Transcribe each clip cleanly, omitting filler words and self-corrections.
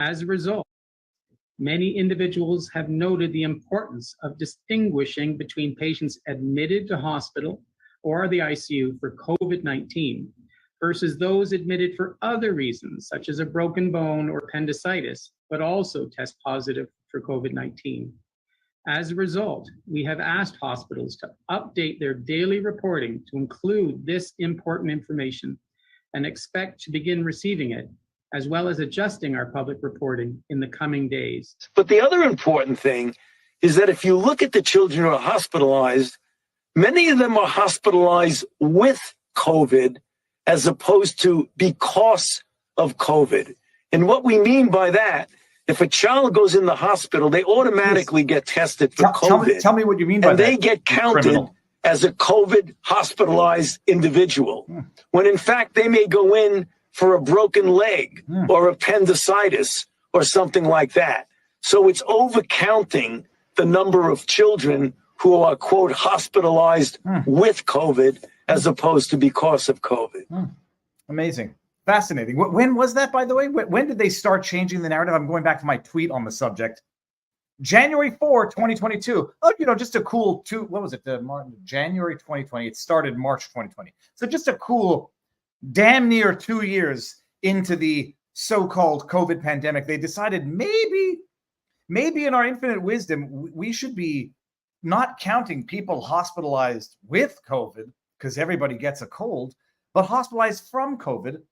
As a result, many individuals have noted the importance of distinguishing between patients admitted to hospital or the ICU for COVID-19 versus those admitted for other reasons, such as a broken bone or appendicitis, but also test positive for COVID-19. As a result, we have asked hospitals to update their daily reporting to include this important information and expect to begin receiving it, as well as adjusting our public reporting in the coming days. But the other important thing is that if you look at the children who are hospitalized, many of them are hospitalized with COVID as opposed to because of COVID. And what we mean by that, if a child goes in the hospital, they automatically get tested for COVID. Tell me what you mean by that. And they get counted as a COVID hospitalized individual, when in fact they may go in for a broken leg or appendicitis or something like that. So it's overcounting the number of children who are, quote, hospitalized with COVID as opposed to because of COVID. Amazing. Fascinating. When was that, by the way? When did they start changing the narrative? I'm going back to my tweet on the subject. January 4, 2022. Oh, just a cool January 2020. It started March 2020. So just a cool damn near 2 years into the so-called COVID pandemic, they decided maybe in our infinite wisdom, we should be not counting people hospitalized with COVID, because everybody gets a cold, but hospitalized from COVID.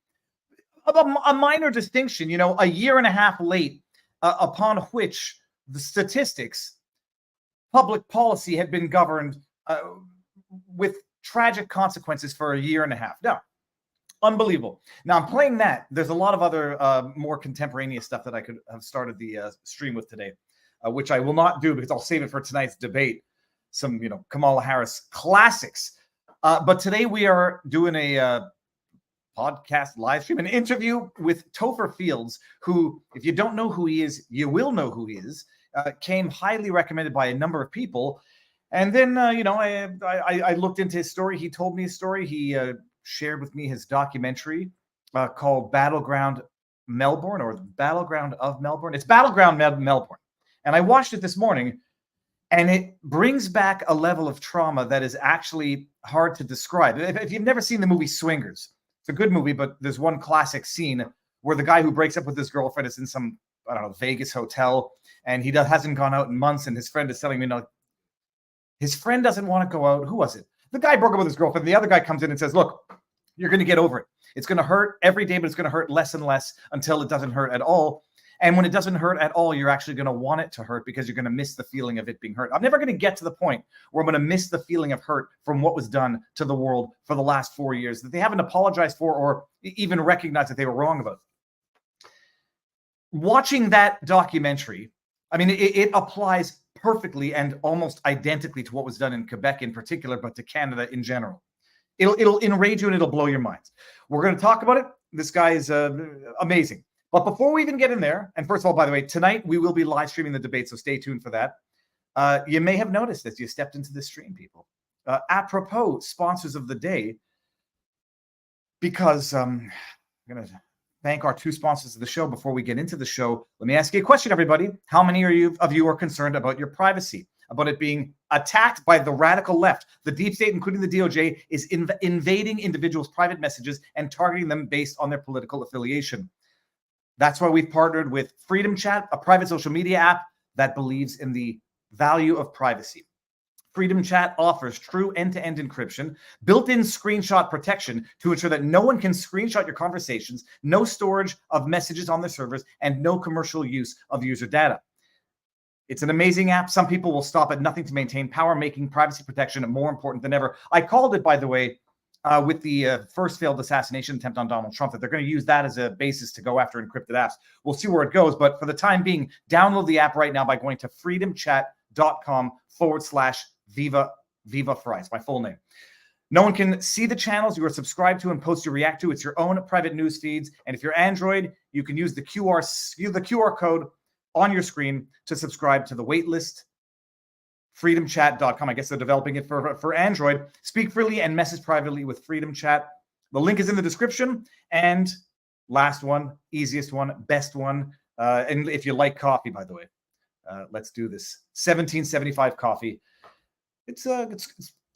A minor distinction, a year and a half late, upon which the statistics, public policy had been governed with tragic consequences for a year and a half. Now, unbelievable. Now, I'm playing that. There's a lot of other more contemporaneous stuff that I could have started the stream with today, which I will not do because I'll save it for tonight's debate. Some, Kamala Harris classics. But today we are doing a podcast live stream, an interview with Topher Fields, who, if you don't know who he is, you will know who he is. Came highly recommended by a number of people. And then, I looked into his story. He told me his story. He shared with me his documentary called Battleground Melbourne, or Battleground of Melbourne. It's Battleground Melbourne. And I watched it this morning, and it brings back a level of trauma that is actually hard to describe. If you've never seen the movie Swingers, it's a good movie, but there's one classic scene where the guy who breaks up with his girlfriend is in some, Vegas hotel, and he hasn't gone out in months, and his friend is telling me, his friend doesn't want to go out. Who was it? The guy broke up with his girlfriend. The other guy comes in and says, look, you're going to get over it. It's going to hurt every day, but it's going to hurt less and less until it doesn't hurt at all. And when it doesn't hurt at all, you're actually going to want it to hurt because you're going to miss the feeling of it being hurt. I'm never going to get to the point where I'm going to miss the feeling of hurt from what was done to the world for the last 4 years that they haven't apologized for or even recognized that they were wrong about. Watching that documentary, it applies perfectly and almost identically to what was done in Quebec in particular, but to Canada in general. It'll enrage you and it'll blow your minds. We're going to talk about it. This guy is amazing. But before we even get in there, and first of all, by the way, tonight we will be live streaming the debate, so stay tuned for that. You may have noticed as you stepped into the stream, people. Apropos sponsors of the day, because I'm going to thank our two sponsors of the show before we get into the show. Let me ask you a question, everybody. How many of you are concerned about your privacy, about it being attacked by the radical left? The deep state, including the DOJ, is invading individuals' private messages and targeting them based on their political affiliation. That's why we've partnered with Freedom Chat, a private social media app that believes in the value of privacy. Freedom Chat offers true end-to-end encryption, built-in screenshot protection to ensure that no one can screenshot your conversations, no storage of messages on their servers, and no commercial use of user data. It's an amazing app. Some people will stop at nothing to maintain power, making privacy protection more important than ever. I called it, by the way, with the first failed assassination attempt on Donald Trump, that they're going to use that as a basis to go after encrypted apps. We'll see where it goes. But for the time being, download the app right now by going to freedomchat.com/Viva Frei. It's my full name. No one can see the channels you are subscribed to and posts you react to. It's your own private news feeds. And if you're Android, you can use the QR code on your screen to subscribe to the waitlist. freedomchat.com. I guess they're developing it for Android. Speak freely and message privately with Freedom Chat. The link is in the description. And last one, easiest one, best one, And if you like coffee, by the way, let's do this. 1775 coffee. It's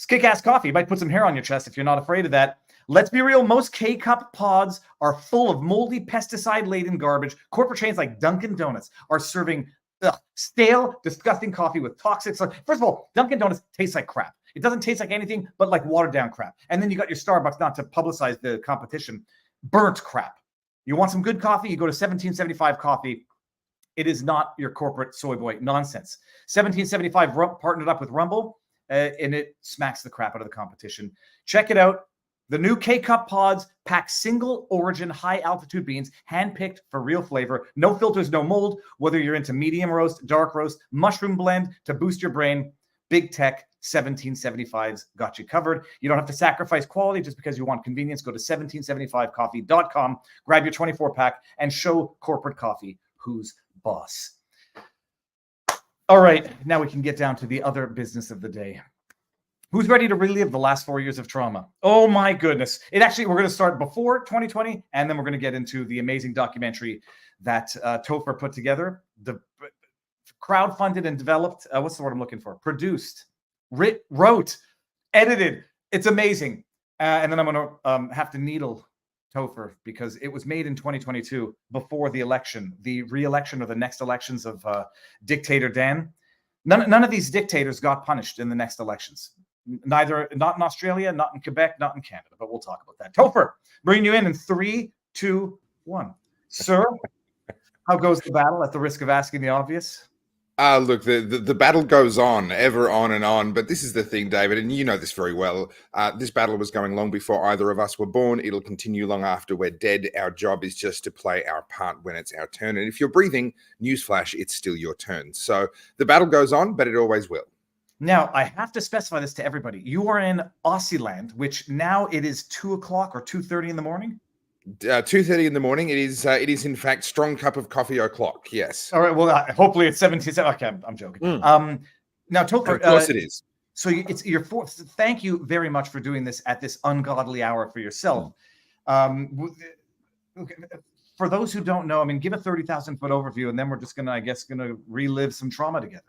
kick-ass coffee. You might put some hair on your chest if you're not afraid of that. Let's be real. Most K-Cup pods are full of moldy, pesticide-laden garbage. Corporate chains like Dunkin' Donuts are serving stale, disgusting coffee with toxic. First of all, Dunkin' Donuts tastes like crap. It doesn't taste like anything but like watered-down crap. And then you got your Starbucks, not to publicize the competition, burnt crap. You want some good coffee? You go to 1775 Coffee. It is not your corporate soy boy nonsense. 1775 partnered up with Rumble, and it smacks the crap out of the competition. Check it out. The new K-Cup pods pack single origin high altitude beans, handpicked for real flavor. No filters, no mold. Whether you're into medium roast, dark roast, mushroom blend to boost your brain, big tech 1775's got you covered. You don't have to sacrifice quality just because you want convenience. Go to 1775coffee.com, grab your 24-pack, and show corporate coffee who's boss. All right, now we can get down to the other business of the day. Who's ready to relive the last 4 years of trauma? Oh my goodness. We're going to start before 2020, and then we're going to get into the amazing documentary that Topher put together, crowdfunded and developed. What's the word I'm looking for? Produced, wrote, edited. It's amazing. And then I'm going to have to needle Topher because it was made in 2022 before the election, the re-election or the next elections of dictator Dan. None of these dictators got punished in the next elections. Not in Australia, not in Quebec, not in Canada, but we'll talk about that. Topher, bringing you in 3, 2, 1. Sir, how goes the battle at the risk of asking the obvious? Look, the battle goes on, ever on and on. But this is the thing, David, and you know this very well. This battle was going long before either of us were born. It'll continue long after we're dead. Our job is just to play our part when it's our turn. And if you're breathing, newsflash, it's still your turn. So the battle goes on, but it always will. Now, I have to specify this to everybody. You are in Aussie land, which now it is 2 o'clock or 2:30 in the morning? 2:30 in the morning. It is in fact strong cup of coffee o'clock. Yes. All right. Well, hopefully it's 17. Okay, I'm joking. Now, Topher, of course it is. So it's your fourth. Thank you very much for doing this at this ungodly hour for yourself. For those who don't know, I mean, give a 30,000-foot overview, and then we're just gonna relive some trauma together.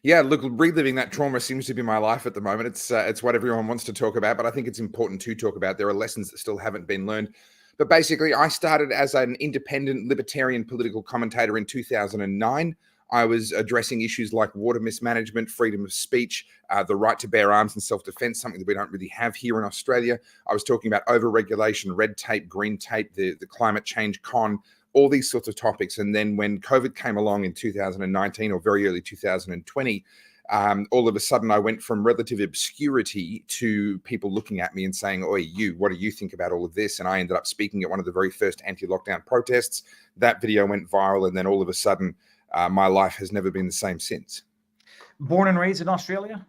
Yeah, look, reliving that trauma seems to be my life at the moment. It's what everyone wants to talk about, but I think it's important to talk about. There are lessons that still haven't been learned. But basically, I started as an independent libertarian political commentator in 2009. I was addressing issues like water mismanagement, freedom of speech, the right to bear arms and self-defense, something that we don't really have here in Australia. I was talking about over-regulation, red tape, green tape, the climate change con, all these sorts of topics. And then when COVID came along in 2019 or very early 2020, all of a sudden I went from relative obscurity to people looking at me and saying, "Oi, what do you think about all of this?" And I ended up speaking at one of the very first anti-lockdown protests. That video went viral, and then all of a sudden, my life has never been the same since. Born and raised in Australia?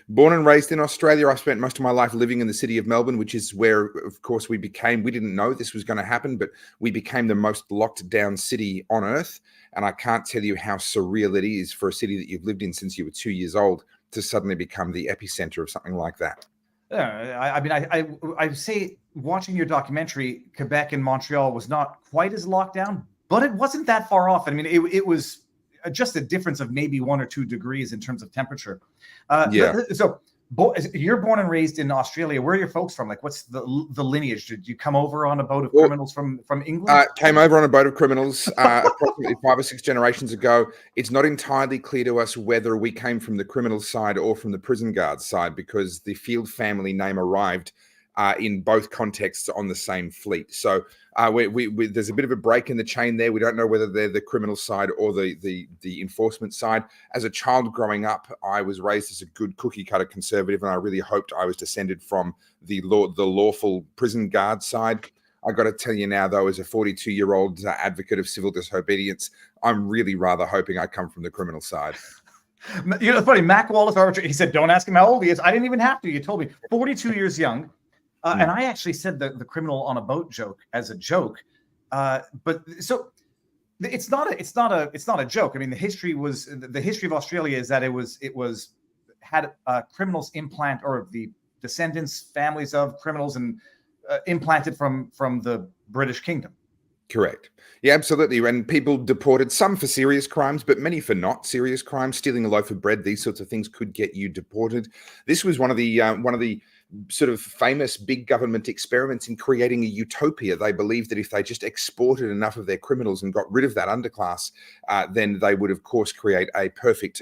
Born and raised in Australia. I spent most of my life living in the city of Melbourne, which is where, of course, we didn't know this was going to happen, but we became the most locked down city on earth. And I can't tell you how surreal it is for a city that you've lived in since you were 2 years old to suddenly become the epicenter of something like that. I say watching your documentary, Quebec and Montreal was not quite as locked down, but it wasn't that far off. I mean, it was just a difference of maybe 1 or 2 degrees in terms of temperature. So you're born and raised in Australia. Where are your folks from? Like, what's the lineage? Did you come over on a boat of criminals from England? Came over on a boat of criminals approximately 5 or 6 generations ago. It's not entirely clear to us whether we came from the criminal side or from the prison guard side, because the Field family name arrived in both contexts on the same fleet. So there's a bit of a break in the chain there. We don't know whether they're the criminal side or the enforcement side. As a child growing up, I was raised as a good cookie cutter conservative, and I really hoped I was descended from the lawful prison guard side. I got to tell you now, though, as a 42-year-old advocate of civil disobedience, I'm really rather hoping I come from the criminal side. You know, it's funny. Mac Wallace, he said, "Don't ask him how old he is." I didn't even have to. You told me 42 years young. And I actually said the criminal on a boat joke as a joke, but so it's not a joke. I mean, the history of Australia is that it had criminals implant, or the descendants, families of criminals, and implanted from the British Kingdom. Correct. Yeah, absolutely. And people deported, some for serious crimes, but many for not serious crimes. Stealing a loaf of bread, these sorts of things could get you deported. This was one of the sort of famous big government experiments in creating a utopia. They believed that if they just exported enough of their criminals and got rid of that underclass, then they would, of course, create a perfect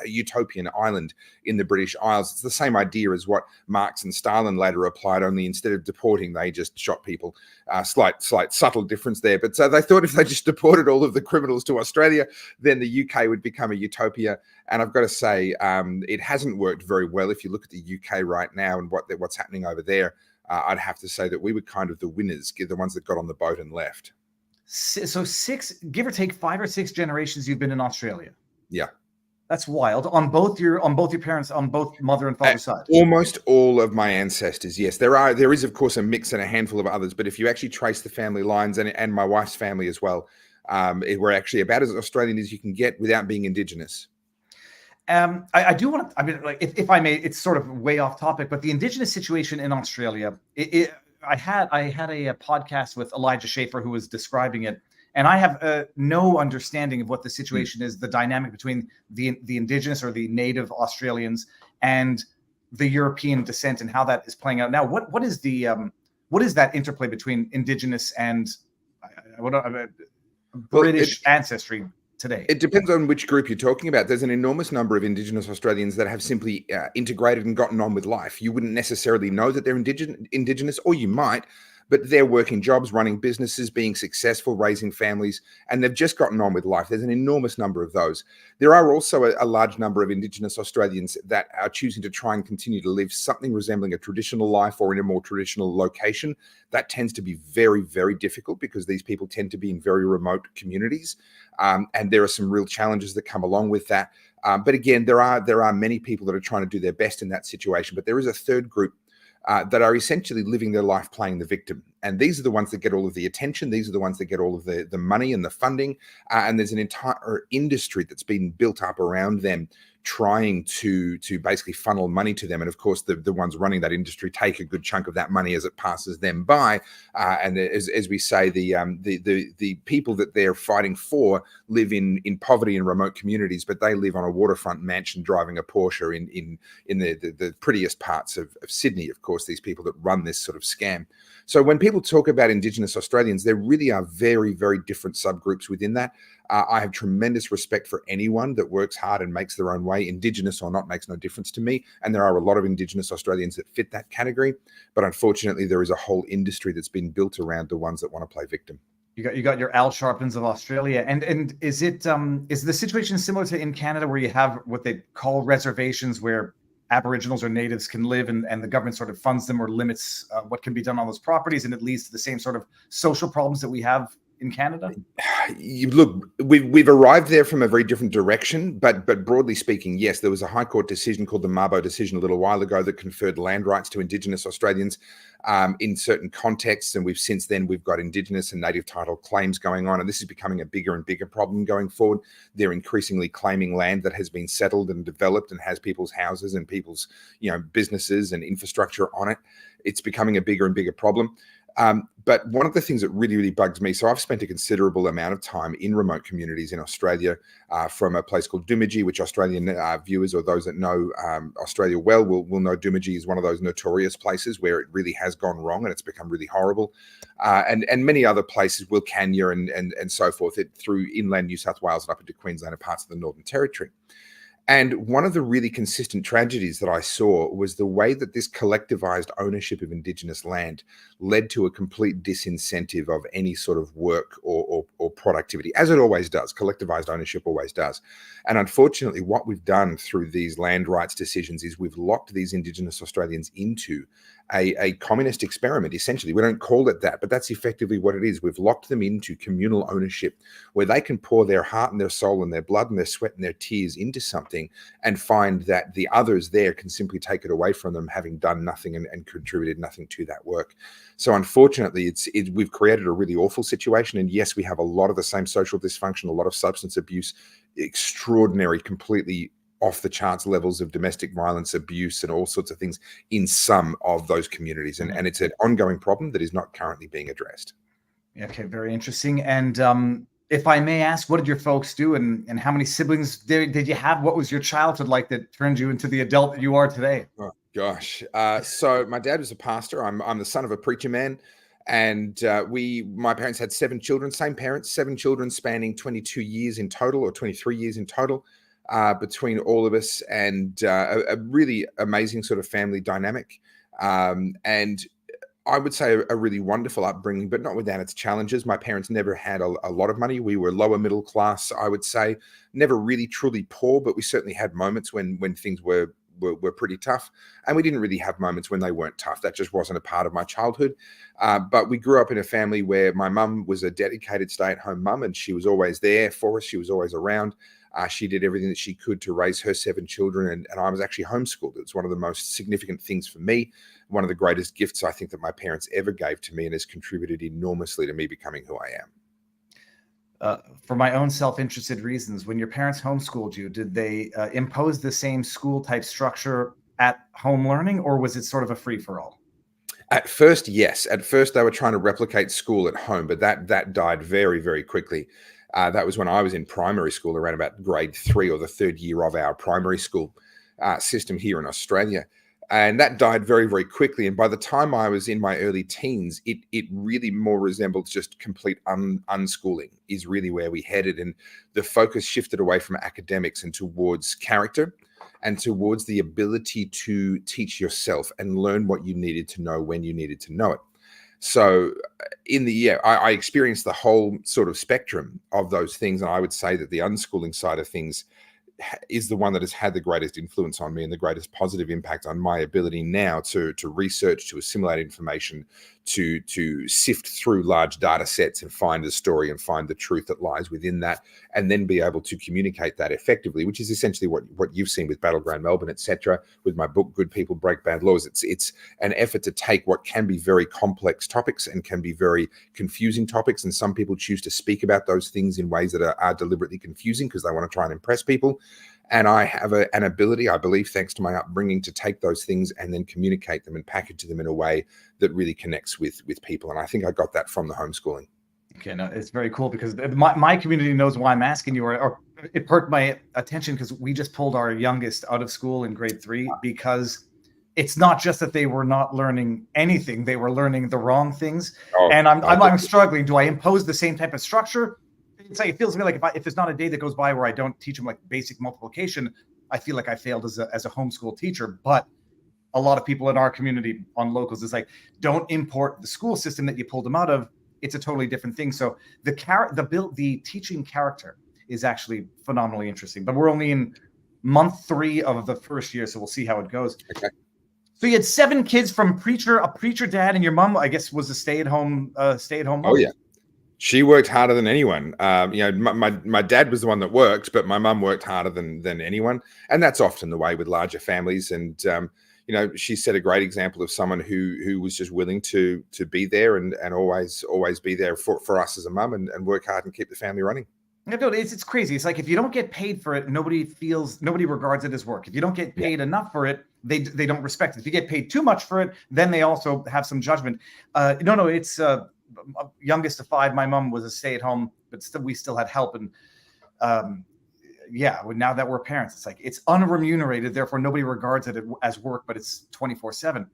utopian island in the British Isles. It's the same idea as what Marx and Stalin later applied, only instead of deporting, they just shot people. Slight subtle difference there. But so they thought if they just deported all of the criminals to Australia, then the UK would become a utopia. And I've got to say, it hasn't worked very well. If you look at the UK right now and what's happening over there, I'd have to say that we were kind of the winners, the ones that got on the boat and left. So 6, give or take 5 or 6 generations you've been in Australia. Yeah. That's wild. On both your parents, on both mother and father's side. Almost all of my ancestors, yes. There is, of course, a mix and a handful of others. But if you actually trace the family lines and my wife's family as well, we're actually about as Australian as you can get without being Indigenous. I do want to, I mean, like, if I may, it's sort of way off topic, but the Indigenous situation in Australia, I had a podcast with Elijah Schaefer who was describing it, and I have no understanding of what the situation is, the dynamic between the Indigenous or the native Australians and the European descent and how that is playing out now. What is that interplay between Indigenous and British ancestry today? It depends on which group you're talking about. There's an enormous number of Indigenous Australians that have simply integrated and gotten on with life. You wouldn't necessarily know that they're Indigenous, or you might, but they're working jobs, running businesses, being successful, raising families, and they've just gotten on with life. There's an enormous number of those. There are also a large number of Indigenous Australians that are choosing to try and continue to live something resembling a traditional life or in a more traditional location. That tends to be very, very difficult because these people tend to be in very remote communities. And there are some real challenges that come along with that. But again, there are many people that are trying to do their best in that situation. But there is a third group that are essentially living their life playing the victim. And these are the ones that get all of the attention. These are the ones that get all of the money and the funding. And there's an entire industry that's been built up around them, trying to basically funnel money to them. And of course, the ones running that industry take a good chunk of that money as it passes them by. And as we say, the people that they're fighting for live in poverty in remote communities, but they live on a waterfront mansion driving a Porsche in the prettiest parts of Sydney, of course, these people that run this sort of scam. So when people talk about Indigenous Australians, there really are very, very different subgroups within that. I have tremendous respect for anyone that works hard and makes their own way. Indigenous or not makes no difference to me. And there are a lot of Indigenous Australians that fit that category. But unfortunately, there is a whole industry that's been built around the ones that want to play victim. You got your Al Sharptons of Australia, and is the situation similar to in Canada, where you have what they call reservations, where Aboriginals or natives can live, and the government sort of funds them or limits what can be done on those properties, and it leads to the same sort of social problems that we have in Canada? Look, we've arrived there from a very different direction, but broadly speaking, yes, there was a High Court decision called the Mabo decision a little while ago that conferred land rights to Indigenous Australians in certain contexts, and we've got Indigenous and native title claims going on, and this is becoming a bigger and bigger problem going forward. They're increasingly claiming land that has been settled and developed and has people's houses and people's businesses and infrastructure on it. It's becoming a bigger and bigger problem. But one of the things that really, really bugs me, so I've spent a considerable amount of time in remote communities in Australia, from a place called Doomadgee, which Australian viewers or those that know Australia well will know. Doomadgee is one of those notorious places where it really has gone wrong and it's become really horrible. And many other places, Wilcannia and so forth, through inland New South Wales and up into Queensland and parts of the Northern Territory. And one of the really consistent tragedies that I saw was the way that this collectivized ownership of Indigenous land led to a complete disincentive of any sort of work or productivity, as it always does. Collectivized ownership always does. And unfortunately, what we've done through these land rights decisions is we've locked these Indigenous Australians into a communist experiment, essentially. We don't call it that, but that's effectively what it is. We've locked them into communal ownership where they can pour their heart and their soul and their blood and their sweat and their tears into something and find that the others there can simply take it away from them, having done nothing and contributed nothing to that work. So unfortunately, we've created a really awful situation. And yes, we have a lot of the same social dysfunction, a lot of substance abuse, extraordinary, completely off the charts levels of domestic violence, abuse, and all sorts of things in some of those communities. And it's an ongoing problem that is not currently being addressed. Okay, very interesting. And if I may ask, what did your folks do, and how many siblings did you have? What was your childhood like that turned you into the adult that you are today? Oh gosh. So my dad was a pastor. I'm the son of a preacher man, and my parents had 7 children. Same parents, 7 children, spanning 22 years in total, or 23 years in total, between all of us, and a really amazing sort of family dynamic. And I would say a really wonderful upbringing, but not without its challenges. My parents never had a lot of money. We were lower middle class, I would say. Never really truly poor, but we certainly had moments when things were pretty tough, and we didn't really have moments when they weren't tough. That just wasn't a part of my childhood. But we grew up in a family where my mum was a dedicated stay-at-home mum, and she was always there for us. She was always around. She did everything that she could to raise her 7 children, and I was actually homeschooled. It's one of the most significant things for me, one of the greatest gifts I think that my parents ever gave to me, and has contributed enormously to me becoming who I am. For my own self-interested reasons, when your parents homeschooled you, did they impose the same school type structure at home learning, or was it sort of a free-for-all? At first, yes. At first, they were trying to replicate school at home, but that died very, very quickly. That was when I was in primary school, around about grade 3, or the 3rd year of our primary school system here in Australia. And that died very, very quickly. And by the time I was in my early teens, it really more resembled just complete unschooling is really where we headed. And the focus shifted away from academics and towards character, and towards the ability to teach yourself and learn what you needed to know when you needed to know it. So I experienced the whole sort of spectrum of those things. And I would say that the unschooling side of things is the one that has had the greatest influence on me and the greatest positive impact on my ability now to research, to assimilate information, to sift through large data sets and find a story and find the truth that lies within that, and then be able to communicate that effectively, which is essentially what you've seen with Battleground Melbourne, etc., with my book, Good People Break Bad Laws. It's an effort to take what can be very complex topics and can be very confusing topics, and some people choose to speak about those things in ways that are deliberately confusing because they want to try and impress people. And I have an ability, I believe, thanks to my upbringing, to take those things and then communicate them and package them in a way that really connects with people. And I think I got that from the homeschooling. Okay, no, it's very cool because my community knows why I'm asking you, or it perked my attention because we just pulled our youngest out of school in grade 3 because it's not just that they were not learning anything, they were learning the wrong things. And I'm struggling. Do I impose the same type of structure? It's like, it feels to me like if there's not a day that goes by where I don't teach them like basic multiplication, I feel like I failed as a homeschool teacher. But a lot of people in our community on locals is like, don't import the school system that you pulled them out of. It's a totally different thing. So the teaching character is actually phenomenally interesting. But we're only in month 3 of the first year, so we'll see how it goes. Okay. So you had 7 kids from a preacher dad, and your mom, I guess, was a stay-at-home mom. Oh yeah. She worked harder than anyone. My dad was the one that worked, but my mum worked harder than anyone. And that's often the way with larger families. And, she set a great example of someone who was just willing to be there and always be there for us as a mum and work hard and keep the family running. No, it's crazy. It's like if you don't get paid for it, nobody regards it as work. If you don't get paid enough for it, they don't respect it. If you get paid too much for it, then they also have some judgment. It's youngest of 5. My mom was a stay-at-home, but we still had help. And now that we're parents, it's like it's unremunerated. Therefore, nobody regards it as work, but it's 24/7.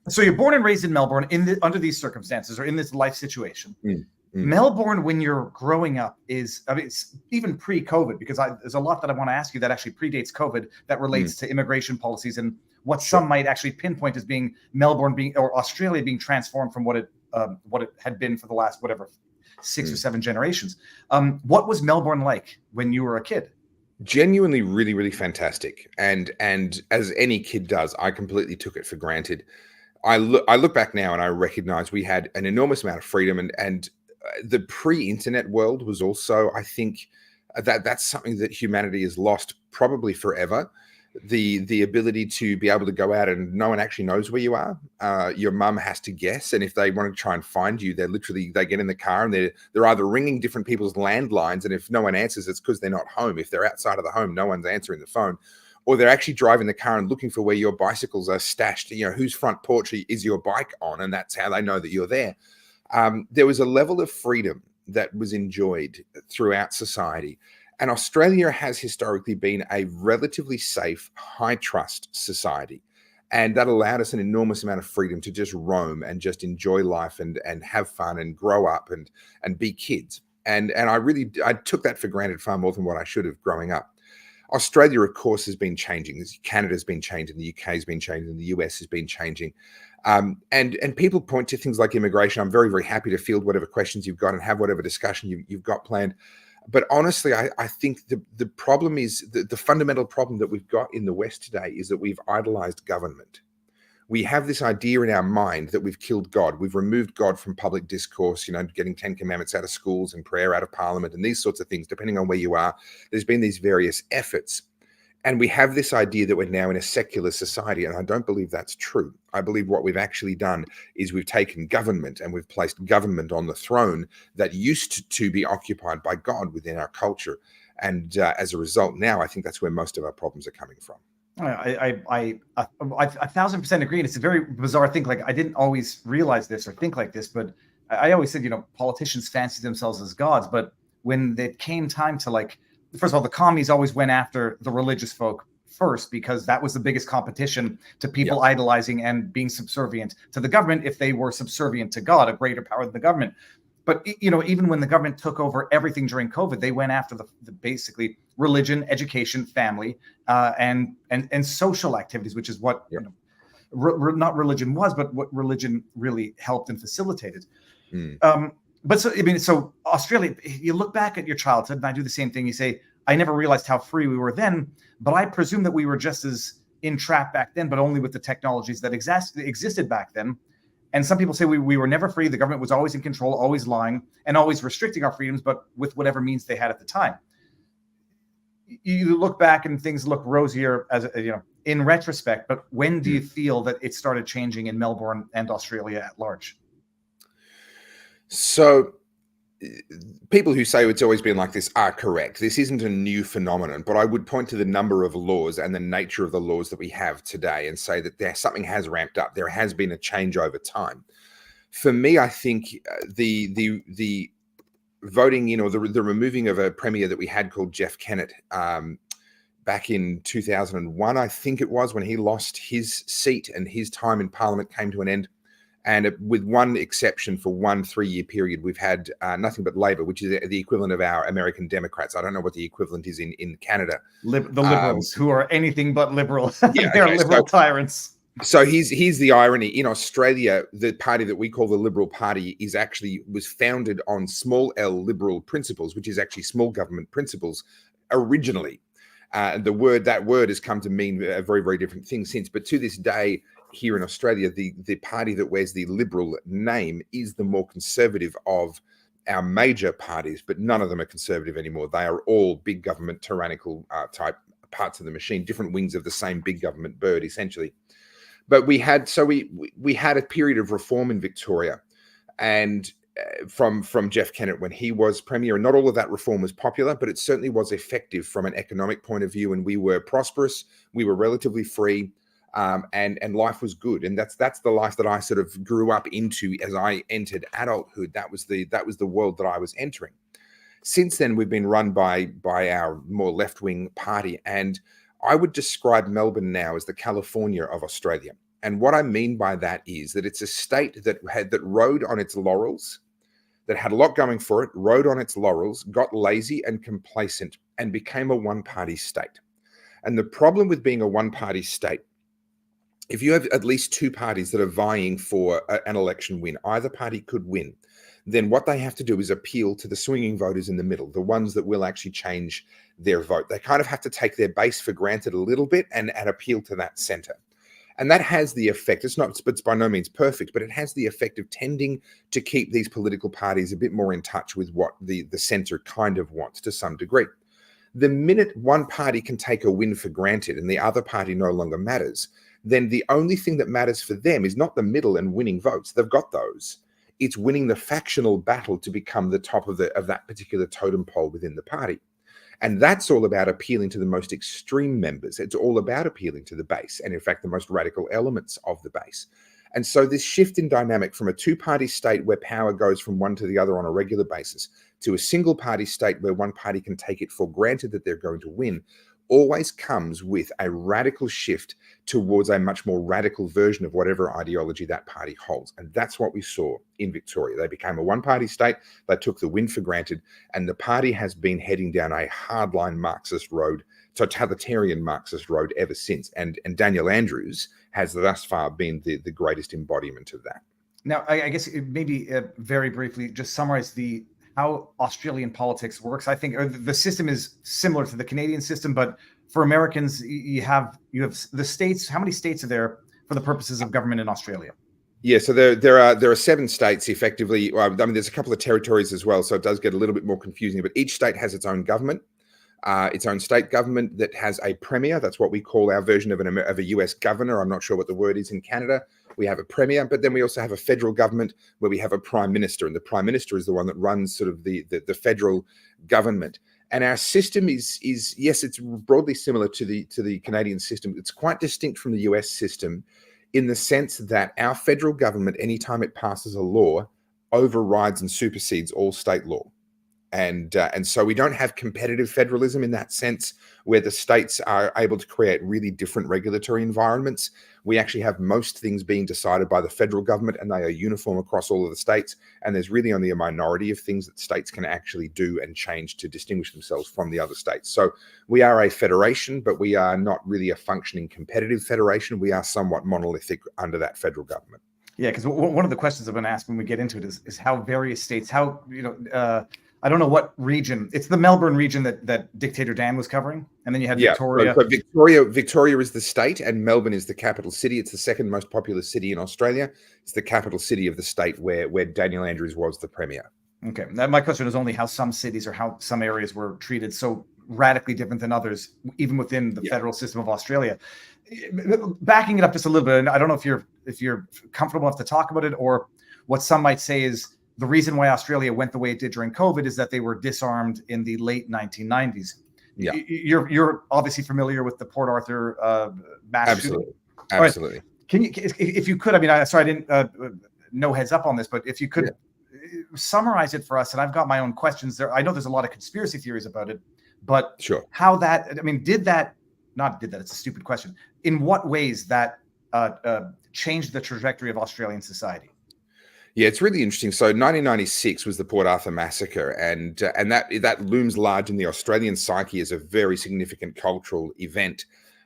So you're born and raised in Melbourne under these circumstances or in this life situation. Melbourne, when you're growing up, it's even pre-COVID, because there's a lot that I want to ask you that actually predates COVID that relates to immigration policies and what some might actually pinpoint as being Melbourne or Australia being transformed from what it had been for the last 6 or 7 generations. What was Melbourne like when you were a kid? Genuinely really, really fantastic. And as any kid does, I completely took it for granted. I look back now and I recognize we had an enormous amount of freedom, and the pre-internet world was also, I think, that's something that humanity has lost probably forever. The ability to be able to go out and no one actually knows where you are. Your mum has to guess, and if they want to try and find you, they get in the car and they're either ringing different people's landlines, and if no one answers, it's because they're not home. If they're outside of the home, no one's answering the phone. Or they're actually driving the car and looking for where your bicycles are stashed, whose front porch is your bike on, and that's how they know that you're there. there was a level of freedom that was enjoyed throughout society. And Australia has historically been a relatively safe, high trust society. And that allowed us an enormous amount of freedom to just roam and just enjoy life and have fun and grow up and be kids. And I took that for granted far more than what I should have growing up. Australia, of course, has been changing. Canada's been changing. The UK has been changing. The US has been changing. And people point to things like immigration. I'm very, very happy to field whatever questions you've got and have whatever discussion you've got planned. But honestly, I think the problem is the fundamental problem that we've got in the West today is that we've idolized government. We have this idea in our mind that we've killed God. We've removed God from public discourse, getting 10 commandments out of schools and prayer out of parliament and these sorts of things, depending on where you are. There's been these various efforts. And we have this idea that we're now in a secular society, and I don't believe that's true. I believe what we've actually done is we've taken government and we've placed government on the throne that used to be occupied by God within our culture. And as a result, now I think that's where most of our problems are coming from. I 1,000% agree. And it's a very bizarre thing. Like, I didn't always realize this or think like this, but I always said, politicians fancy themselves as gods. But when it came time to, like, first of all, the commies always went after the religious folk first, because that was the biggest competition to people idolizing and being subservient to the government. If they were subservient to God, a greater power than the government. But, even when the government took over everything during COVID, they went after the basically religion, education, family, and social activities, which is what not religion was, but what religion really helped and facilitated. But so Australia, you look back at your childhood, and I do the same thing. You say, I never realized how free we were then, but I presume that we were just as entrapped back then, but only with the technologies that existed back then. And some people say we were never free. The government was always in control, always lying, and always restricting our freedoms, but with whatever means they had at the time. You look back and things look rosier in retrospect, but when do you feel that it started changing in Melbourne and Australia at large? So people who say it's always been like this are correct. This isn't a new phenomenon, but I would point to the number of laws and the nature of the laws that we have today and say that something has ramped up. There has been a change over time. For me, I think the voting, the removing of a premier that we had called Jeff Kennett back in 2001, I think it was, when he lost his seat and his time in Parliament came to an end. And with one exception, for 1 3-year period, we've had nothing but Labor, which is the equivalent of our American Democrats. I don't know what the equivalent is in Canada. The Liberals, who are anything but liberal. They're liberal tyrants. So here's the irony. In Australia, the party that we call the Liberal Party was founded on small L liberal principles, which is actually small government principles originally. That word has come to mean a very, very different thing since. But to this day, here in Australia, the party that wears the Liberal name is the more conservative of our major parties, but none of them are conservative anymore. They are all big government, tyrannical type parts of the machine, different wings of the same big government bird, essentially. But we had a period of reform in Victoria, and from Jeff Kennett when he was premier, and not all of that reform was popular, but it certainly was effective from an economic point of view, and we were prosperous, we were relatively free. And life was good, and that's the life that I sort of grew up into as I entered adulthood. That was the world that I was entering. Since then, we've been run by our more left-wing party, and I would describe Melbourne now as the California of Australia. And what I mean by that is that it's a state that rode on its laurels, that had a lot going for it, rode on its laurels, got lazy and complacent, and became a one-party state. And the problem with being a one-party state, if you have at least two parties that are vying for an election win, either party could win, then what they have to do is appeal to the swinging voters in the middle, the ones that will actually change their vote. They kind of have to take their base for granted a little bit and appeal to that center. And that has the effect, it's by no means perfect, but it has the effect of tending to keep these political parties a bit more in touch with what the center kind of wants to some degree. The minute one party can take a win for granted and the other party no longer matters, then the only thing that matters for them is not the middle and winning votes. They've got those. It's winning the factional battle to become the top of that particular totem pole within the party. And that's all about appealing to the most extreme members. It's all about appealing to the base, and in fact, the most radical elements of the base. And so this shift in dynamic from a two-party state where power goes from one to the other on a regular basis to a single-party state where one party can take it for granted that they're going to win always comes with a radical shift towards a much more radical version of whatever ideology that party holds. And that's what we saw in Victoria. They became a one-party state. They took the win for granted. And the party has been heading down a hardline Marxist road, totalitarian Marxist road ever since. And Daniel Andrews has thus far been the greatest embodiment of that. Now, I guess maybe very briefly, just summarize how Australian politics works. I think the system is similar to the Canadian system, but for Americans, you have the states. How many states are there for the purposes of government in Australia? Yeah, so there are 7 states effectively. Well, I mean, there's a couple of territories as well, so it does get a little bit more confusing. But each state has its own government, its own state government that has a premier. That's what we call our version of a US governor. I'm not sure what the word is in Canada. We have a premier, but then we also have a federal government where we have a prime minister, and the prime minister is the one that runs sort of the federal government. And our system is yes, it's broadly similar to the Canadian system. It's quite distinct from the US system in the sense that our federal government, anytime it passes a law, overrides and supersedes all state law. And so we don't have competitive federalism in that sense, where the states are able to create really different regulatory environments. We actually have most things being decided by the federal government, and they are uniform across all of the states. And there's really only a minority of things that states can actually do and change to distinguish themselves from the other states. So we are a federation, but we are not really a functioning competitive federation. We are somewhat monolithic under that federal government. Yeah, because one of the questions I've been asked when we get into it is how various states, I don't know what region. It's the Melbourne region that Dictator Dan was covering, and then you had Victoria. So Victoria is the state, and Melbourne is the capital city. It's the second most populous city in Australia. It's the capital city of the state where Daniel Andrews was the premier. Okay, my question is only how some cities or how some areas were treated so radically different than others, even within the federal system of Australia. Backing it up just a little bit, and I don't know if you're comfortable enough to talk about it, or what some might say is the reason why Australia went the way it did during COVID is that they were disarmed in the late 1990s. Yeah, you're obviously familiar with the Port Arthur mass Absolutely. shooting. Absolutely. Right. Can you, if you could, I mean, sorry, I didn't no heads up on this, but if you could summarize it for us, and I've got my own questions there. I know there's a lot of conspiracy theories about it, but sure, how that, I mean, it's a stupid question. In what ways that changed the trajectory of Australian society? Yeah, it's really interesting. So 1996 was the Port Arthur massacre, and that looms large in the Australian psyche as a very significant cultural event.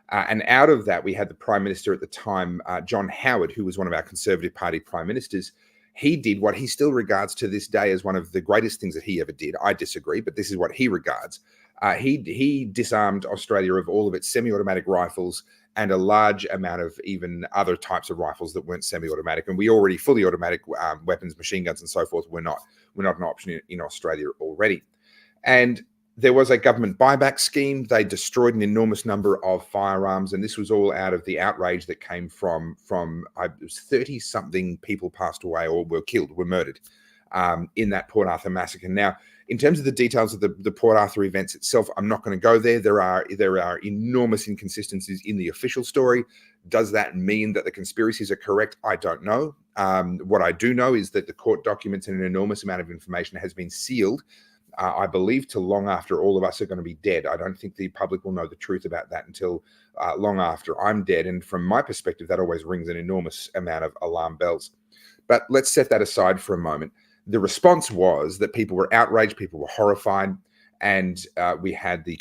And out of that, we had the Prime Minister at the time, John Howard, who was one of our Conservative Party Prime Ministers. He did what he still regards to this day as one of the greatest things that he ever did. I disagree, but this is what he regards. He disarmed Australia of all of its semi-automatic rifles and a large amount of even other types of rifles that weren't semi-automatic. And we already fully automatic weapons, machine guns and so forth were not an option in Australia already. And there was a government buyback scheme. They destroyed an enormous number of firearms. And this was all out of the outrage that came from 30-something people passed away or were killed, were murdered in that Port Arthur massacre. Now, in terms of the details of the Port Arthur events itself, I'm not going to go there. There are enormous inconsistencies in the official story. Does that mean that the conspiracies are correct? I don't know. What I do know is that the court documents and an enormous amount of information has been sealed, I believe, till long after all of us are going to be dead. I don't think the public will know the truth about that until long after I'm dead. And from my perspective, that always rings an enormous amount of alarm bells. But let's set that aside for a moment. The response was that people were outraged, people were horrified, and we had the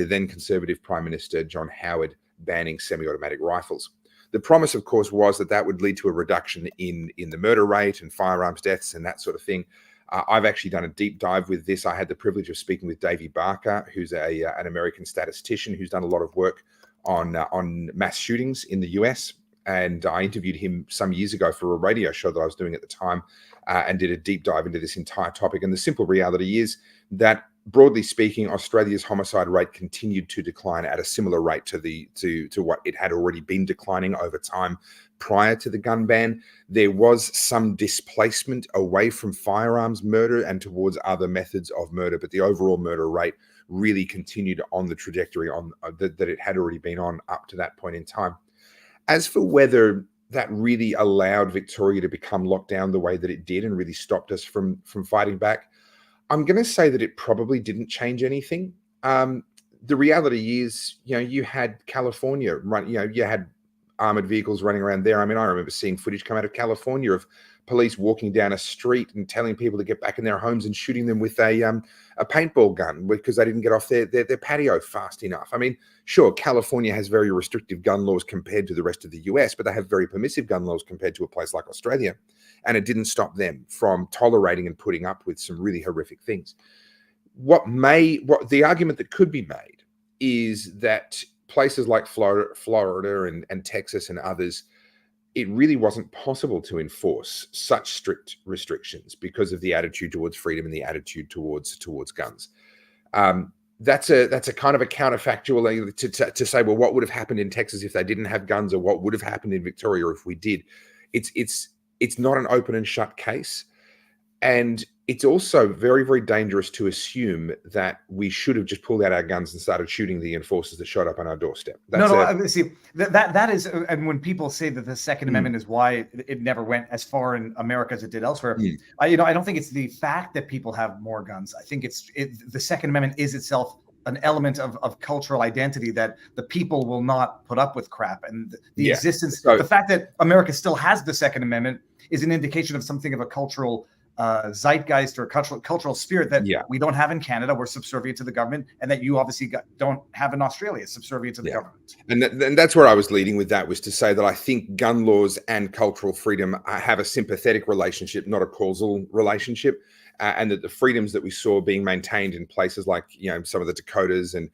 then Conservative Prime Minister, John Howard, banning semi-automatic rifles. The promise, of course, was that would lead to a reduction in the murder rate and firearms deaths and that sort of thing. I've actually done a deep dive with this. I had the privilege of speaking with Davey Barker, who's an American statistician who's done a lot of work on mass shootings in the US. And I interviewed him some years ago for a radio show that I was doing at the time, and did a deep dive into this entire topic. And the simple reality is that, broadly speaking, Australia's homicide rate continued to decline at a similar rate to what it had already been declining over time prior to the gun ban. There was some displacement away from firearms murder and towards other methods of murder, but the overall murder rate really continued on the trajectory that it had already been on up to that point in time. As for whether that really allowed Victoria to become locked down the way that it did and really stopped us from fighting back? I'm going to say that it probably didn't change anything. The reality is, you had California run, you had armored vehicles running around there. I mean, I remember seeing footage come out of California of police walking down a street and telling people to get back in their homes and shooting them with a paintball gun because they didn't get off their patio fast enough. I mean, sure, California has very restrictive gun laws compared to the rest of the US, but they have very permissive gun laws compared to a place like Australia. And it didn't stop them from tolerating and putting up with some really horrific things. What the argument that could be made is that places like Florida and Texas and others, it really wasn't possible to enforce such strict restrictions because of the attitude towards freedom and the attitude towards guns. That's a kind of a counterfactual to say, well, what would have happened in Texas if they didn't have guns, or what would have happened in Victoria if we did? It's not an open and shut case. And it's also very, very dangerous to assume that we should have just pulled out our guns and started shooting the enforcers that showed up on our doorstep. See, that is, and when people say that the Second Amendment is why it never went as far in America as it did elsewhere, I don't think it's the fact that people have more guns. I think the Second Amendment is itself an element of cultural identity that the people will not put up with crap. And the existence, the fact that America still has the Second Amendment is an indication of something of a cultural zeitgeist or cultural spirit that we don't have in Canada. We're subservient to the government, and that you obviously don't have in Australia, subservient to the government. And that's where I was leading with that, was to say that I think gun laws and cultural freedom have a sympathetic relationship, not a causal relationship, and that the freedoms that we saw being maintained in places like some of the Dakotas and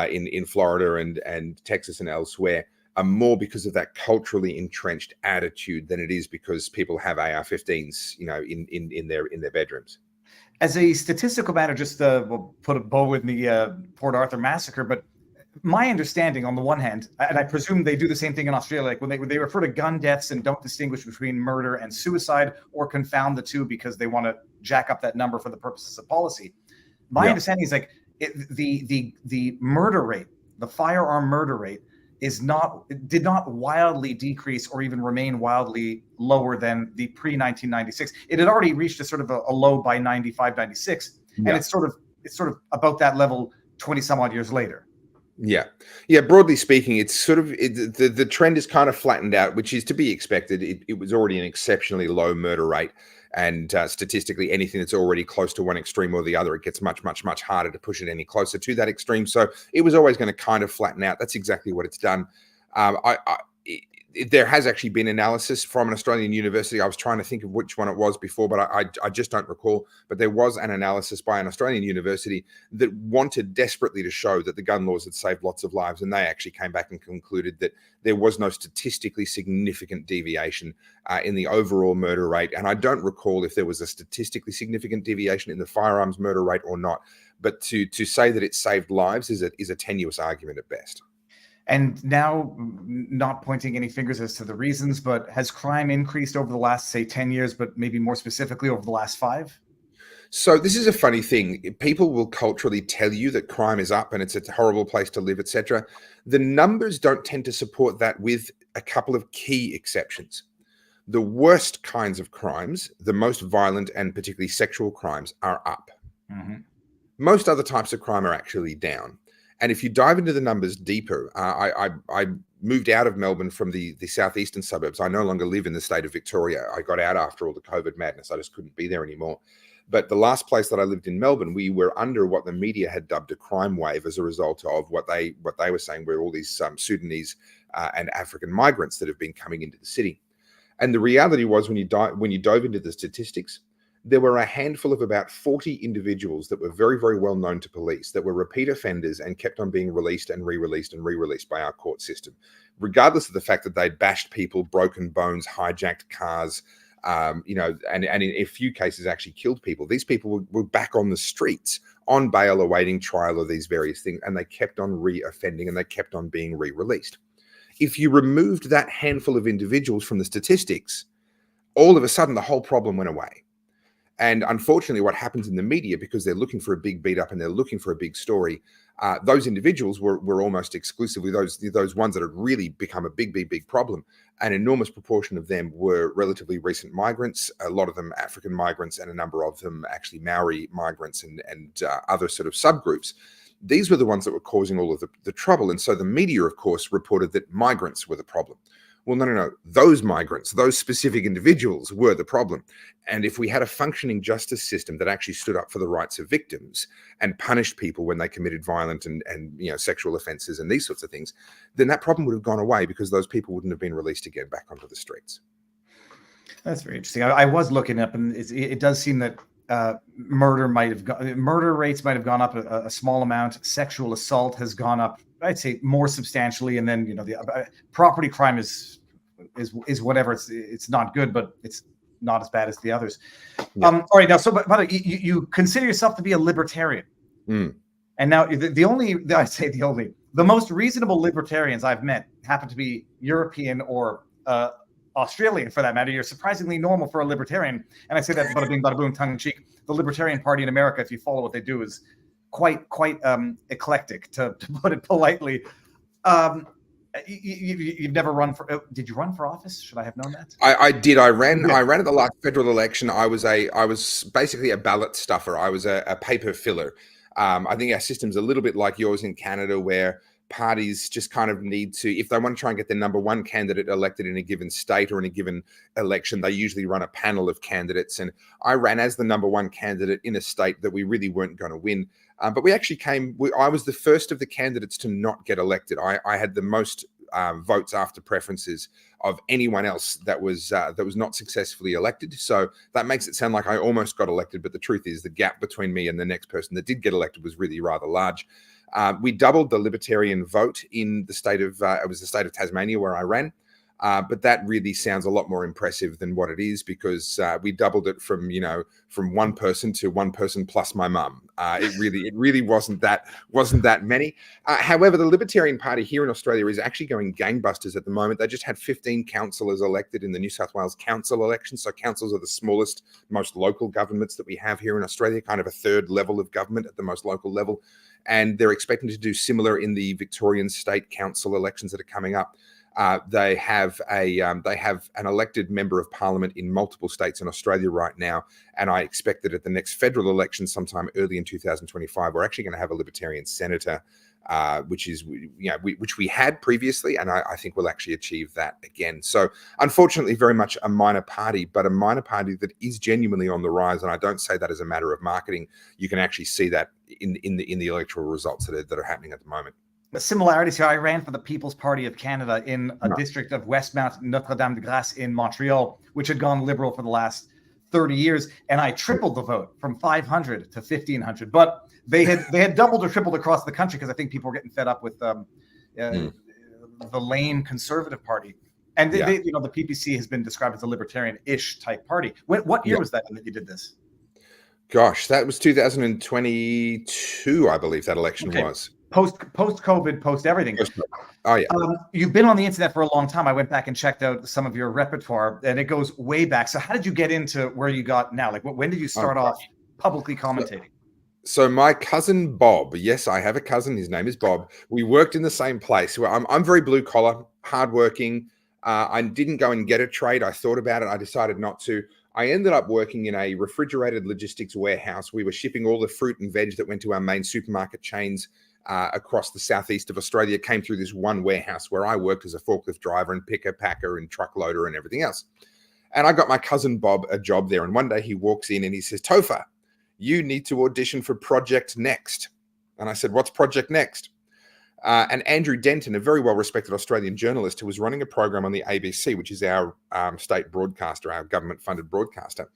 in Florida and Texas and elsewhere are more because of that culturally entrenched attitude than it is because people have AR-15s, in their bedrooms. As a statistical matter, just we'll put a bow in the Port Arthur massacre, but my understanding, on the one hand, and I presume they do the same thing in Australia, like when they refer to gun deaths and don't distinguish between murder and suicide or confound the two because they want to jack up that number for the purposes of policy. My understanding is the murder rate, the firearm murder rate, did not wildly decrease or even remain wildly lower than the pre-1996. It had already reached a sort of a low by 95, 96, and it's sort of about that level 20 some odd years later. Yeah. Broadly speaking, it's sort of the trend is kind of flattened out, which is to be expected. It was already an exceptionally low murder rate. And statistically, anything that's already close to one extreme or the other, it gets much, much, much harder to push it any closer to that extreme. So it was always going to kind of flatten out. That's exactly what it's done. There has actually been analysis from an Australian university. I was trying to think of which one it was before, but I just don't recall. But there was an analysis by an Australian university that wanted desperately to show that the gun laws had saved lots of lives. And they actually came back and concluded that there was no statistically significant deviation in the overall murder rate. And I don't recall if there was a statistically significant deviation in the firearms murder rate or not. But to say that it saved lives is a tenuous argument at best. And now, not pointing any fingers as to the reasons, but has crime increased over the last, say, 10 years, but maybe more specifically over the last 5? So this is a funny thing. People will culturally tell you that crime is up and it's a horrible place to live, etc. The numbers don't tend to support that, with a couple of key exceptions. The worst kinds of crimes, the most violent and particularly sexual crimes, are up. Mm-hmm. Most other types of crime are actually down. And if you dive into the numbers deeper, I moved out of Melbourne from the southeastern suburbs. I no longer live in the state of Victoria. I got out after all the COVID madness. I just couldn't be there anymore. But the last place that I lived in Melbourne, we were under what the media had dubbed a crime wave as a result of what they were saying were all these Sudanese and African migrants that have been coming into the city. And the reality was, when you dove into the statistics, there were a handful of about 40 individuals that were very, very well known to police, that were repeat offenders and kept on being released and re-released by our court system, regardless of the fact that they'd bashed people, broken bones, hijacked cars, and in a few cases actually killed people. These people were back on the streets on bail awaiting trial of these various things, and they kept on re-offending and they kept on being re-released. If you removed that handful of individuals from the statistics, all of a sudden the whole problem went away. And unfortunately, what happens in the media, because they're looking for a big beat up and they're looking for a big story, those individuals were almost exclusively those ones that had really become a big problem. An enormous proportion of them were relatively recent migrants, a lot of them African migrants, and a number of them actually Maori migrants and other sort of subgroups. These were the ones that were causing all of the trouble. And so the media, of course, reported that migrants were the problem. Well, no. Those migrants, those specific individuals were the problem. And if we had a functioning justice system that actually stood up for the rights of victims and punished people when they committed violent and sexual offenses and these sorts of things, then that problem would have gone away because those people wouldn't have been released again back onto the streets. That's very interesting. I was looking up, and it does seem that murder rates might have gone up a small amount. Sexual assault has gone up, I'd say, more substantially, and then the property crime is whatever. It's not good, but it's not as bad as the others. Yeah. All right, now, so but you consider yourself to be a libertarian, and now the most reasonable libertarians I've met happen to be European or Australian, for that matter. You're surprisingly normal for a libertarian, and I say that bada bing, bada boom, tongue in cheek. The Libertarian Party in America, if you follow what they do, is quite eclectic, to put it politely. You've never run for? Did you run for office? Should I have known that? I did. I ran at the last federal election. I was basically a ballot stuffer. I was a paper filler. I think our system's a little bit like yours in Canada, where parties just kind of need to, if they want to try and get their number one candidate elected in a given state or in a given election, they usually run a panel of candidates. And I ran as the number one candidate in a state that we really weren't going to win. But we actually I was the first of the candidates to not get elected. I had the most votes after preferences of anyone else that was not successfully elected. So that makes it sound like I almost got elected. But the truth is the gap between me and the next person that did get elected was really rather large. We doubled the Libertarian vote in the state of, it was the state of Tasmania where I ran. But that really sounds a lot more impressive than what it is, because we doubled it from one person to one person plus my mum. It really wasn't that many. However, the Libertarian Party here in Australia is actually going gangbusters at the moment. They just had 15 councillors elected in the New South Wales council election. So councils are the smallest, most local governments that we have here in Australia, kind of a third level of government at the most local level. And they're expecting to do similar in the Victorian state council elections that are coming up. They have an elected member of parliament in multiple states in Australia right now, and I expect that at the next federal election, sometime early in 2025, we're actually going to have a Libertarian senator, which we had previously, and I think we'll actually achieve that again. So, unfortunately, very much a minor party, but a minor party that is genuinely on the rise, and I don't say that as a matter of marketing. You can actually see that in the electoral results that are happening at the moment. The similarities here, I ran for the People's Party of Canada in a district of Westmount, Notre-Dame-de-Grâce in Montreal, which had gone Liberal for the last 30 years. And I tripled the vote from 500 to 1,500. But they had doubled or tripled across the country, because I think people were getting fed up with the lame Conservative Party. And the PPC has been described as a libertarian-ish type party. What year was that that you did this? Gosh, that was 2022, I believe that election was. Post-COVID, post-everything. Oh, yeah. You've been on the internet for a long time. I went back and checked out some of your repertoire, and it goes way back. So how did you get into where you got now? Like, when did you start off publicly commentating? So my cousin Bob, yes, I have a cousin. His name is Bob. We worked in the same place. I'm very blue collar, hardworking. I didn't go and get a trade. I thought about it. I decided not to. I ended up working in a refrigerated logistics warehouse. We were shipping all the fruit and veg that went to our main supermarket chains across the southeast of Australia. Came through this one warehouse where I worked as a forklift driver and picker, packer and truck loader and everything else. And I got my cousin Bob a job there. And one day he walks in and he says, "Topher, you need to audition for Project Next." And I said, "What's Project Next?" And Andrew Denton, a very well-respected Australian journalist who was running a program on the ABC, which is our state broadcaster, our government-funded broadcaster.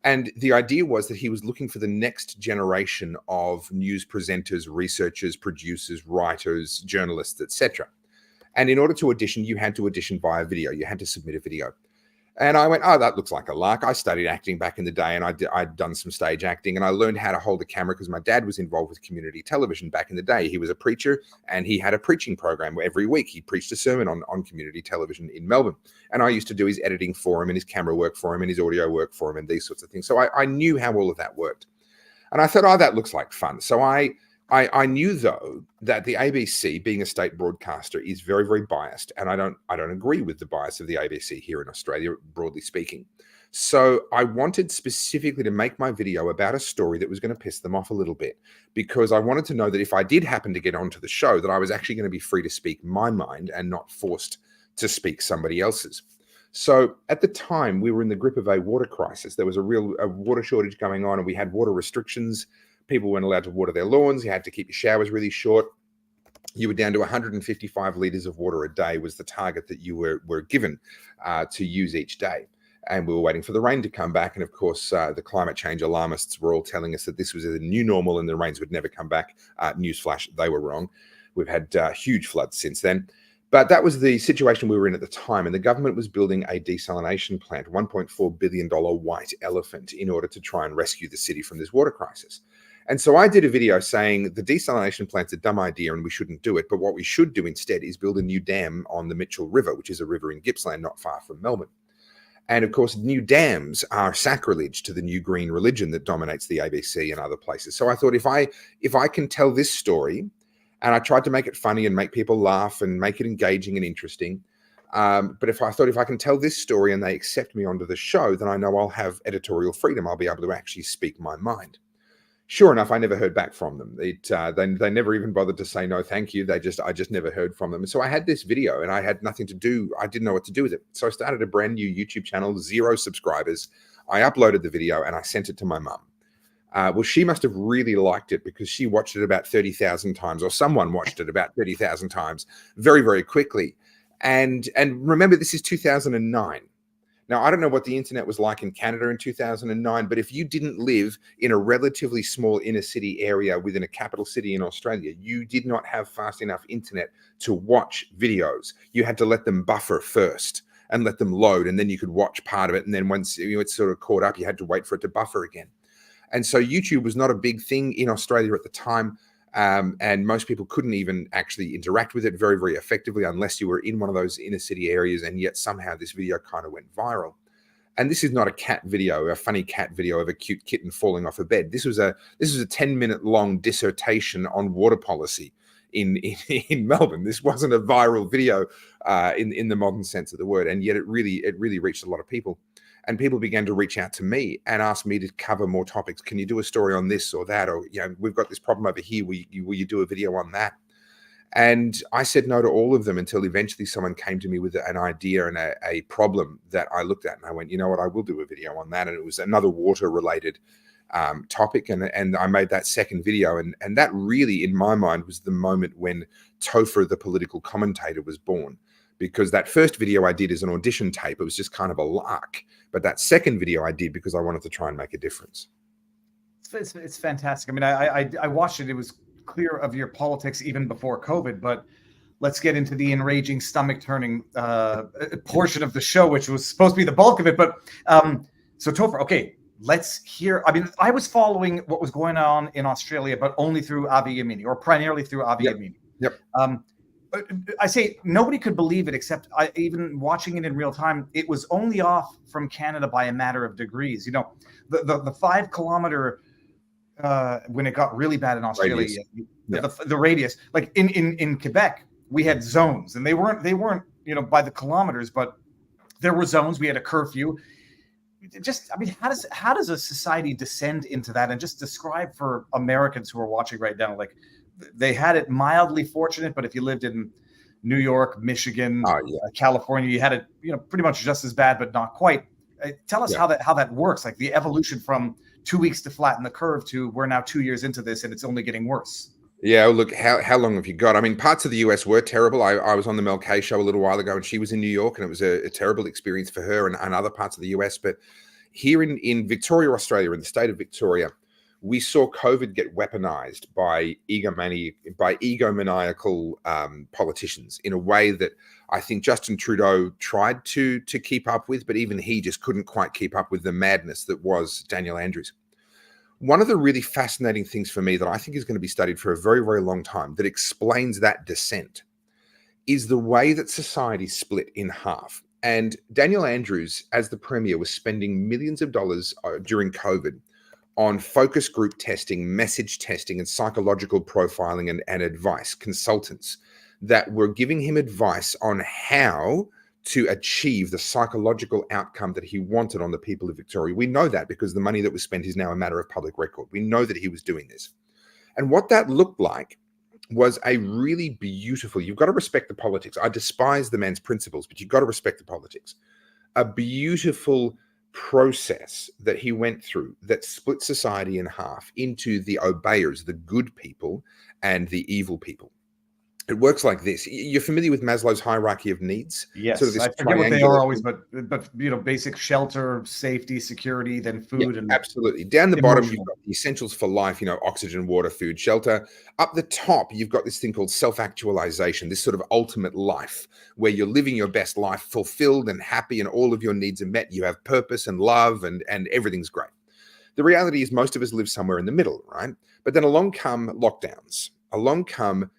And the idea was that he was looking for the next generation of news presenters, researchers, producers, writers, journalists, etc. And in order to audition, you had to audition via video. You had to submit a video. And I went, "Oh, that looks like a lark." I studied acting back in the day, and I'd done some stage acting, and I learned how to hold a camera because my dad was involved with community television back in the day. He was a preacher, and he had a preaching program where every week he preached a sermon on community television in Melbourne. And I used to do his editing for him and his camera work for him and his audio work for him and these sorts of things. So I knew how all of that worked. And I thought, "Oh, that looks like fun." So I I knew though that the ABC, being a state broadcaster, is very, very biased, and I don't agree with the bias of the ABC here in Australia, broadly speaking. So I wanted specifically to make my video about a story that was going to piss them off a little bit, because I wanted to know that if I did happen to get onto the show, that I was actually going to be free to speak my mind and not forced to speak somebody else's. So at the time, we were in the grip of a water crisis. There was a water shortage going on, and we had water restrictions. People weren't allowed to water their lawns. You had to keep your showers really short. You were down to 155 litres of water a day was the target that you were given to use each day. And we were waiting for the rain to come back. And of course, the climate change alarmists were all telling us that this was a new normal and the rains would never come back. Newsflash, they were wrong. We've had huge floods since then. But that was the situation we were in at the time. And the government was building a desalination plant, $1.4 billion white elephant, in order to try and rescue the city from this water crisis. And so I did a video saying the desalination plant's a dumb idea and we shouldn't do it. But what we should do instead is build a new dam on the Mitchell River, which is a river in Gippsland, not far from Melbourne. And of course, new dams are sacrilege to the new green religion that dominates the ABC and other places. So I thought if I can tell this story, and I tried to make it funny and make people laugh and make it engaging and interesting. But if I can tell this story and they accept me onto the show, then I know I'll have editorial freedom. I'll be able to actually speak my mind. Sure enough, I never heard back from them. They never even bothered to say no, thank you. I just never heard from them. And so I had this video and I had nothing to do. I didn't know what to do with it. So I started a brand new YouTube channel, 0 subscribers. I uploaded the video and I sent it to my mum. Well, she must have really liked it because she watched it about 30,000 times, or someone watched it about 30,000 times very, very quickly. And remember, this is 2009. Now, I don't know what the internet was like in Canada in 2009, but if you didn't live in a relatively small inner city area within a capital city in Australia, you did not have fast enough internet to watch videos. You had to let them buffer first and let them load, and then you could watch part of it. And then once it sort of caught up, you had to wait for it to buffer again. And so YouTube was not a big thing in Australia at the time. And most people couldn't even actually interact with it very, very effectively unless you were in one of those inner city areas. And yet somehow this video kind of went viral. And this is not a cat video, a funny cat video of a cute kitten falling off a bed. This was a 10-minute long dissertation on water policy in Melbourne. This wasn't a viral video in the modern sense of the word. And yet it really reached a lot of people. And people began to reach out to me and ask me to cover more topics. Can you do a story on this or that? Or, we've got this problem over here. Will you do a video on that? And I said no to all of them until eventually someone came to me with an idea and a problem that I looked at. And I went, you know what, I will do a video on that. And it was another water-related topic. And I made that second video. And that really, in my mind, was the moment when Topher, the political commentator, was born. Because that first video I did as an audition tape, it was just kind of a lark. But that second video I did because I wanted to try and make a difference. It's fantastic. I mean, I watched it. It was clear of your politics even before COVID. But let's get into the enraging, stomach-turning portion of the show, which was supposed to be the bulk of it. But so Topher, okay, let's hear. I mean, I was following what was going on in Australia, but only through Avi Yamini, or primarily through Avi Yamini. Yep. I say nobody could believe it, except even watching it in real time. It was only off from Canada by a matter of degrees. The 5 kilometer when it got really bad in Australia, the radius. Like in Quebec, we had zones, and they weren't by the kilometers, but there were zones. We had a curfew. Just, I mean, how does a society descend into that? And just describe for Americans who are watching right now, like. They had it mildly fortunate, but if you lived in New York, Michigan, California, you had it, pretty much just as bad, but not quite. Tell us how that works, like the evolution from 2 weeks to flatten the curve to we're now 2 years into this and it's only getting worse. Yeah, look, how long have you got? I mean, parts of the US were terrible. I was on the Mel K show a little while ago, and she was in New York, and it was a terrible experience for her and other parts of the US. But here in Victoria, Australia, in the state of Victoria, we saw COVID get weaponized by egomaniacal politicians in a way that I think Justin Trudeau tried to keep up with, but even he just couldn't quite keep up with the madness that was Daniel Andrews. One of the really fascinating things for me that I think is going to be studied for a very, very long time that explains that descent is the way that society split in half. And Daniel Andrews, as the Premier, was spending millions of dollars during COVID on focus group testing, message testing, and psychological profiling and advice, consultants that were giving him advice on how to achieve the psychological outcome that he wanted on the people of Victoria. We know that because the money that was spent is now a matter of public record. We know that he was doing this. And what that looked like was a really beautiful, you've got to respect the politics. I despise the man's principles, but you've got to respect the politics. A beautiful process that he went through that split society in half into the obeyers, the good people, and the evil people. It works like this. You're familiar with Maslow's hierarchy of needs? Yes, Sort of this I forget what they triangular are always, but basic shelter, safety, security, then food, yeah, and absolutely. Down the bottom, emotional. you've got the essentials for life, oxygen, water, food, shelter. Up the top, you've got this thing called self-actualization, this sort of ultimate life where you're living your best life, fulfilled and happy, and all of your needs are met. You have purpose and love, and everything's great. The reality is most of us live somewhere in the middle, right? But then along come lockdowns. Along come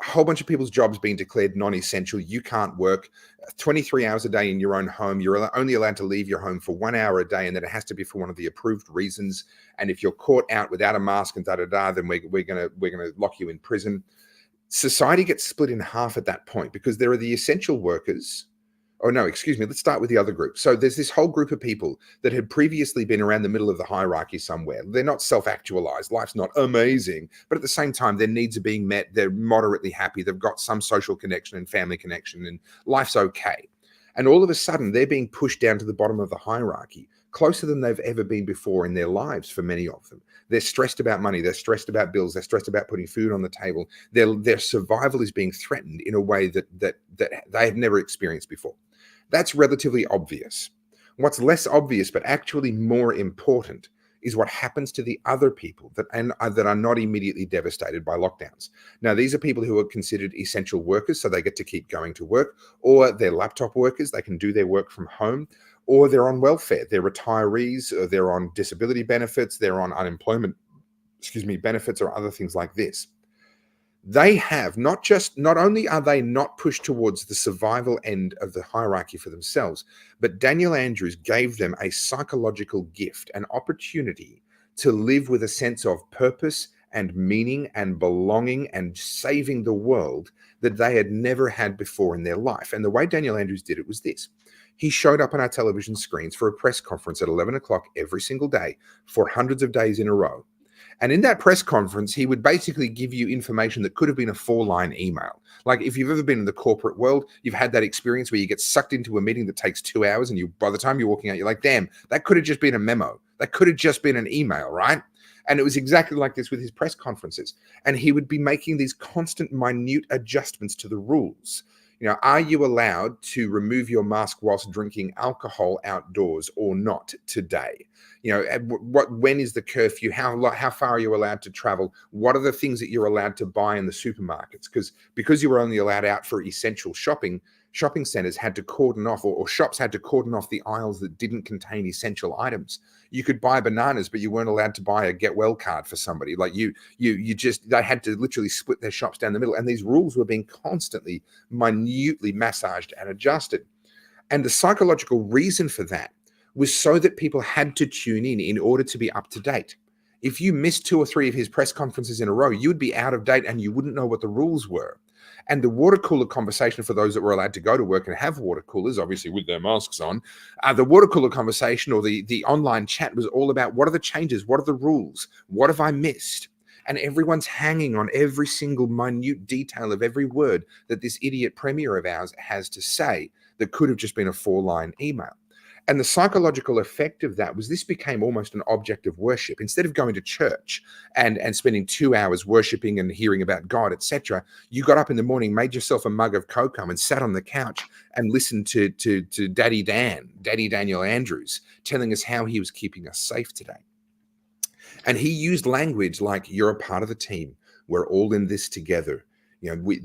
a whole bunch of people's jobs being declared non-essential. You can't work 23 hours a day in your own home. You're only allowed to leave your home for 1 hour a day, and then it has to be for one of the approved reasons. And if you're caught out without a mask and then we're gonna lock you in prison. Society gets split in half at that point because there are the essential workers. Oh, no, excuse me. Let's start with the other group. So there's this whole group of people that had previously been around the middle of the hierarchy somewhere. They're not self-actualized. Life's not amazing. But at the same time, their needs are being met. They're moderately happy. They've got some social connection and family connection, and life's okay. And all of a sudden, they're being pushed down to the bottom of the hierarchy, closer than they've ever been before in their lives for many of them. They're stressed about money. They're stressed about bills. They're stressed about putting food on the table. Their survival is being threatened in a way that they have never experienced before. That's relatively obvious. What's less obvious, but actually more important, is what happens to the other people that are not immediately devastated by lockdowns. Now, these are people who are considered essential workers, so they get to keep going to work, or they're laptop workers, they can do their work from home, or they're on welfare, they're retirees, or they're on disability benefits, they're on unemployment, benefits, or other things like this. They have not only are they not pushed towards the survival end of the hierarchy for themselves, but Daniel Andrews gave them a psychological gift, an opportunity to live with a sense of purpose and meaning and belonging and saving the world that they had never had before in their life. And the way Daniel Andrews did it was this. He showed up on our television screens for a press conference at 11 o'clock every single day for hundreds of days in a row. And in that press conference, he would basically give you information that could have been a 4-line email. Like if you've ever been in the corporate world, you've had that experience where you get sucked into a meeting that takes 2 hours, and by the time you're walking out, you're like, damn, that could have just been a memo. That could have just been an email, right? And it was exactly like this with his press conferences. And he would be making these constant, minute adjustments to the rules. Are you allowed to remove your mask whilst drinking alcohol outdoors or not today? When is the curfew? How far are you allowed to travel? What are the things that you're allowed to buy in the supermarkets? Because you were only allowed out for essential shopping centers had to cordon off, or shops had to cordon off the aisles that didn't contain essential items. You could buy bananas, but you weren't allowed to buy a get well card for somebody. Like they had to literally split their shops down the middle. And these rules were being constantly, minutely massaged and adjusted. And the psychological reason for that was so that people had to tune in order to be up to date. If you missed 2 or 3 of his press conferences in a row, you would be out of date and you wouldn't know what the rules were. And the water cooler conversation, for those that were allowed to go to work and have water coolers, obviously with their masks on, the water cooler conversation or the online chat was all about what are the changes? What are the rules? What have I missed? And everyone's hanging on every single minute detail of every word that this idiot premier of ours has to say that could have just been a 4-line email. And the psychological effect of that was this became almost an object of worship. Instead of going to church and spending 2 hours worshiping and hearing about God, etc., you got up in the morning, made yourself a mug of cocoa and sat on the couch and listened to Daddy Daniel Andrews, telling us how he was keeping us safe today. And he used language like, you're a part of the team. We're all in this together.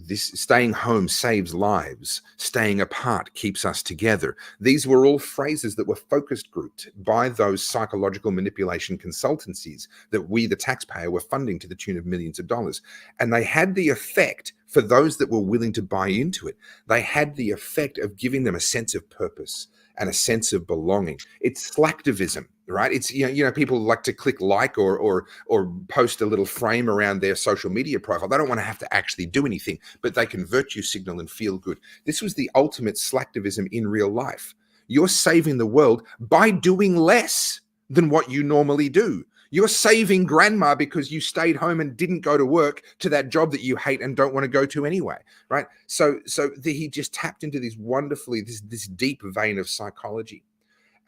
This staying home saves lives. Staying apart keeps us together. These were all phrases that were focus grouped by those psychological manipulation consultancies that we, the taxpayer, were funding to the tune of millions of dollars. And they had the effect, for those that were willing to buy into it, they had the effect of giving them a sense of purpose and a sense of belonging. It's slacktivism. right? It's people like to click like or post a little frame around their social media profile. They don't want to have to actually do anything, but they can virtue signal and feel good. This was the ultimate slacktivism in real life. You're saving the world by doing less than what you normally do. You're saving grandma because you stayed home and didn't go to work to that job that you hate and don't want to go to anyway, right? So he just tapped into this this deep vein of psychology.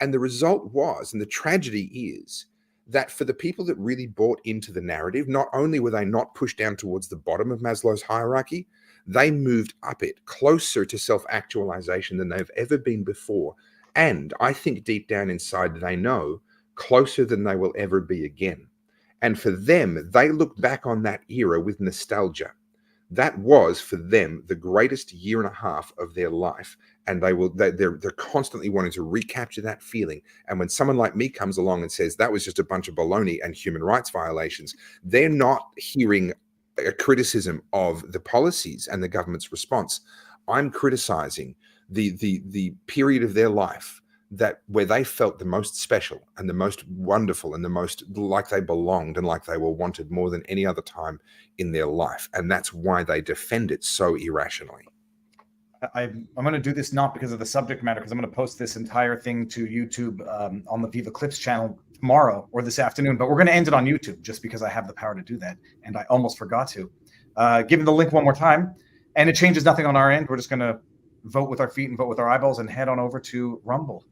And the result was, and the tragedy is, that for the people that really bought into the narrative, not only were they not pushed down towards the bottom of Maslow's hierarchy, they moved up it, closer to self-actualization than they've ever been before. And I think deep down inside, they know closer than they will ever be again. And for them, they look back on that era with nostalgia. That was for them the greatest year and a half of their life, and they're constantly wanting to recapture that feeling. And when someone like me comes along and says that was just a bunch of baloney and human rights violations, they're not hearing a criticism of the policies and the government's response. I'm criticizing the period of their life where they felt the most special and the most wonderful and the most like they belonged and like they were wanted more than any other time in their life. And that's why they defend it so irrationally. I'm going to do this not because of the subject matter, because I'm going to post this entire thing to YouTube on the Viva Clips channel tomorrow or this afternoon, but we're going to end it on YouTube just because I have the power to do that. And I almost forgot to. Give the link one more time, and it changes nothing on our end. We're just going to vote with our feet and vote with our eyeballs and head on over to Rumble.